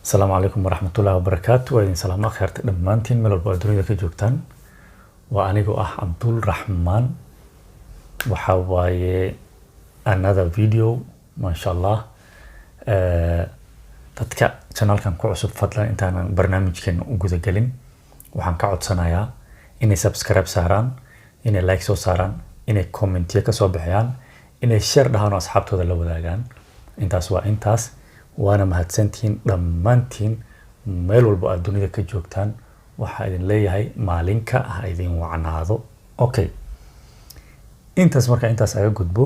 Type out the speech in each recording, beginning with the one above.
السلام عليكم ورحمة الله وبركاته وإذن سلام أخير دمانتين من البادرين ذاك جوكتان وأنيقو عبد الرحمن وحواي another video ما شاء الله dadka channelkan ku cusub fadlan intaan barnaamijkan u guda galin waxaan ka codsanayaa inay subscribe saaraan inay like soo saaraan inay comment ka soo bixiyaan inay share dhahaan asxaabtooda la wadaagaan intaas waa intaas waana mahadsantiin dhammaantiin meel walba aad dunida ka joogtaan waxa idin leeyahay maalinka ah idin wacnaado okay intaas marka intaas aga gudbo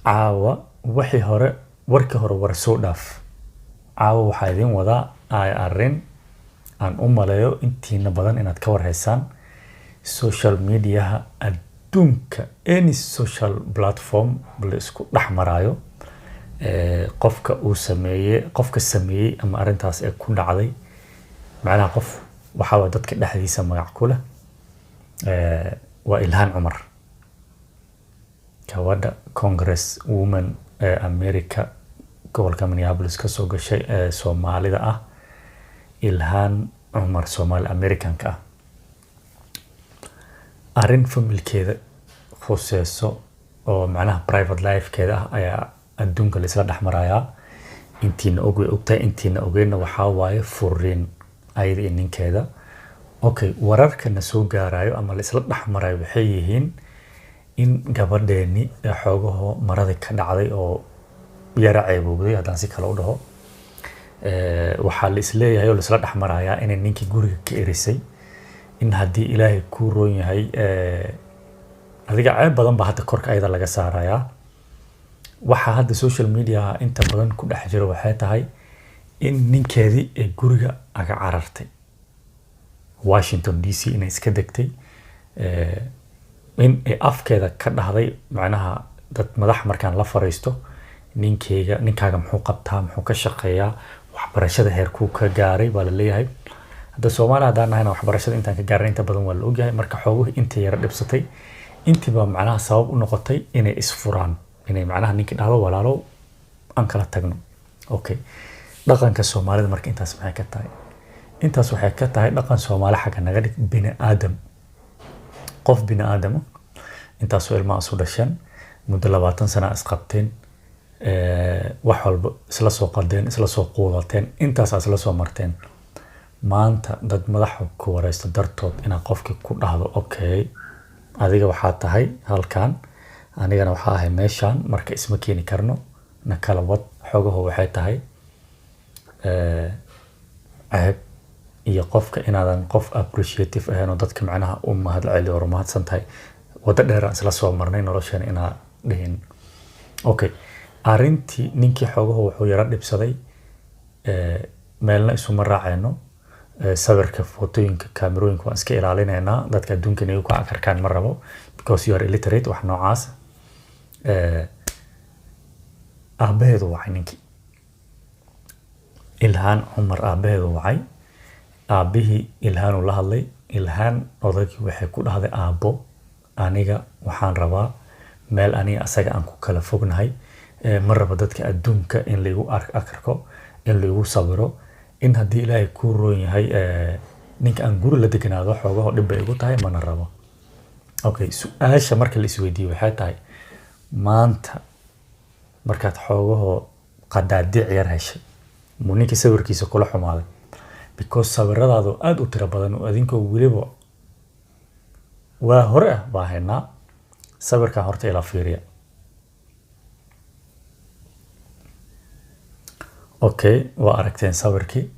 caawa wixii hore warkii hore war soo dhaaf caawa waxa idin wada ay arrin aan u maleeyo intiina badan inaad ka warhaysaan social media adduunka any social platform la isku dhaxmaraayo qofka uu sameeyay qofka sameeyay ama arintaas ee ku dhacday macnaha qof waxa dadka dhaxdiisa magac ku leh waa Ilhaan Cumar kawada Congress woman America gobolka Minneapolis ka soo gashay Soomaalida ah Ilhaan Cumar Soomaali American ka arin familkeeda khusayso oo macnaha private life keeda ayaa adduunka la isla dhaxmaraya intiina ogtahay intiina ogeena waxa waaye furiin ayada ninkeeda okay wararkana soo gaarayo ama la isla dhaxmarayo waxay yihiin in gabadheeni xoogaho marada ka dhacday oo yara ceebowday hadaan si kale u dhaho waxa la isleeyahay oo la isla dhaxmaraya in ninkii guriga ka erisay in hadii Ilaahay ku roon yahay adiga ceeb badan ba hadda korka ayada laga saaraya waxa hadda social media inta badan ku dhex jiro waxay tahay in ninkeedii ee guriga aga carartay Washington DC inay iska degtay in afkeeda ka dhaxday macnaha dad madax markaan la fariisto ninkaaga muxuu qabtaa muxuu ka shaqeeyaa waxbarashada heerku ka gaaray baa la leeyahay hadda Soomaaliya hadaan waxbarashada intaan ka gaaray inta badan waa la ogyahay marka xooguhu inta yara dhibsatay intiba macnaha sabab u noqotay inay isfuraan inay macnaha ninkii dhahdo walaalo aan kala tagno okay dhaqanka Soomaalida marka intaas maxay ka tahay intaas waxay ka tahay dhaqan Soomaali xaga naga dhig bini aadam qof bini aadam intaas oo ilmaha soo dhashan muddo 20 sano isqabteen wax walba isla soo qadeen isla soo quudateen intaas isla soo marteen maanta dad madax ku wareysta dartood ina qofkii ku dhahdo okay adiga waxa tahay halkan anigana waxa ahay meeshan marka isma keeni karno na kala wad xogaho waxay tahay ceeb iyo qofka inaadan qof appreciative ahayn oo dadka macnaha u mahad celiyo oo mahadsan tahay wada dheer isla soo marnay noloshan ina dhihin okay arintii ninkii xogaho wuxuu yara dhibsaday meelna isuma raacayno sawirka footooyinka kaamirooyinka waan iska ilaalinaynaa dadka adduunka inay ku akarkaan ma rabo because you are illiterate wax noocaas aabaheedu waxay ninkii Ilhaan Cumar aabaheedu waxay aabihii Ilhaan uu la hadlay Ilhaan odagii waxay ku dhahday aabo aniga waxaan rabaa meel aniga asaga aan ku kala fognahay ma rabo dadka adduunka in lagu arko in lagu sawiro in hadii Ilaahay ku roon yahay ninka aan guri la deganaado xoogaho dhib ay ugu tahay mana rabo okay su'aasha marka la isweydiiyo waxay tahay maanta markaad xoogaho qadaadic yar heshay ninka sawirkiisa kula xumaaday because sawiradaadu aad u tira badan oo adinkoo wiliba waa hore baahaynaa sawirka horta ila fiiriya okay waa aragteen sawirkii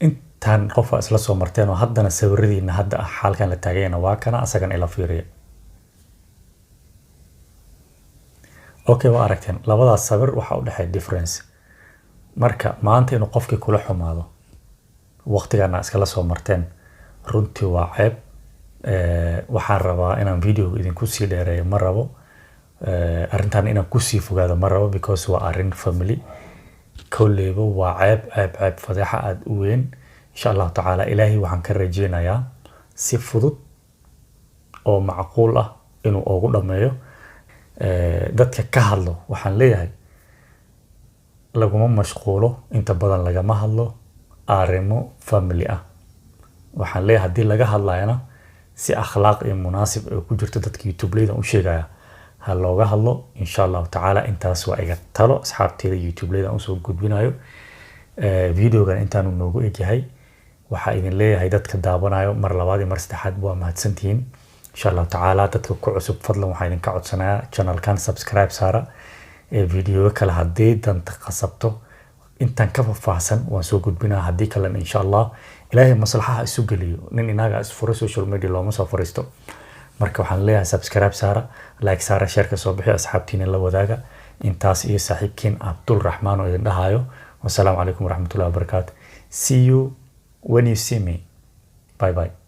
intaan qof isla soo marteen oo haddana sawiradiina hadda xaalkan la taagayna waa kana asagan ila fiiriya okay waa aragteen labadaas sawir waxa u dhaxay difference marka maanta inuu qofkii kula xumaado waqtigana iskala soo marteen runtii waa ceeb waxaan rabaa inaan video idinku sii dheereeyo ma rabo arintan inaan ku sii fogaado ma rabo because waa arin family كليبو وعيب عيب فضيحة أد وين إن شاء الله تعالى إلهي وحن كرجينا يا سفضت أو معقولة إنه أقول لما دتك كهله وحن ليه لقوم مشغوله أنت بدل لقى مهله arrimo family ah waxaan leeyahay haddii laga hadlayana si akhlaaq iyo munaasib ay ku jirto dadka YouTube-leyda u sheegaya ha looga hadlo insha Allah taala intaas waa iga talo asxaabteeda YouTube-leyda u soo gudbinayo videogan intaan uu noogu eegyahay waxa idin leeyahay dadka daawanayo mar labaad iyo mar saddexaad waa mahadsantihiin insha Allah taala dadka ku cusub fadlan waxaan idin ka codsanayaa channel-kan subscribe saara video kale haddii danta qasabto intaan ka faahfaahsan waan soo gudbinaa haddii kalena insha Allah ilaahay maslaxaha isu geliyo nin inaga isfuro social media looma soo fariisto marka waxaan leeyahay subscribe saara like saara share ka soo bixi asxaabtiina la wadaaga intaas iyo saaxiibkiin Abdul Rahmaan oo idin dhahayo wasalaamu calaykum waraxmatullaahi wabarakaatuh see you when you see me bye bye